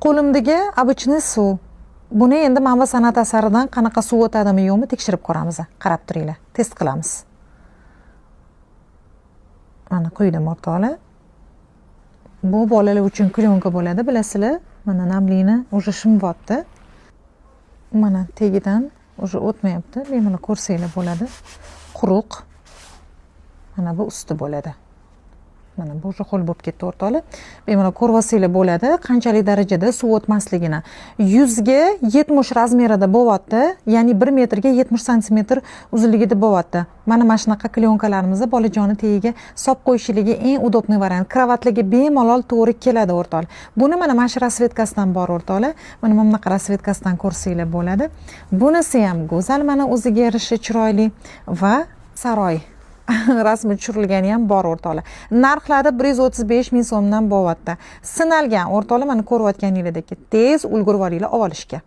Qo'limdagi обычный suv. Buni endi manba san'at asaridan qanaqa suv o'tadimi yo'qmi tekshirib ko'ramiz. Qarab turinglar. Test qilamiz. Mana quydim o'rtoqlar. Bu bolalar uchun plyonka bo'ladi, bilasizlar. Mana namlikni уже shimyapti. Mana tegidan уже o'tmayapti. Bemalol ko'rsanglar bo'ladi. Quruq. Mana bu usti bo'ladi. Mana bu уже ho'l bo'lib ketdi o'rtoqlar. Bemalol ko'rvasanglar bo'ladi, qanchalik darajada suv o'tmasligini. 100 ga 70 razmerida bo'lyapti, ya'ni 1 metrga 70 santimetr uzunligida bo'lyapti. Mana shunaqa plyonkalarimizni bolajonni tagiga solib qo'yishligi eng udobniy variant. Kravatlarga bemalol to'g'ri keladi o'rtoqlar. Buni mana shu rasvetkasidan bor o'rtoqlar. Mana bunaqa rasvetkasidan ko'rsanglar bo'ladi. Bunisi ham go'zal, mana o'ziga yarasha chiroyli va saroy rasmi tushirilgani ham bor o'rtoqlar. Narxlari 135 ming so'mdan bo'lyapti. Sinalgan o'rtoqlar, mana ko'rayotganingizdek tez ulgurib olinglar olishga.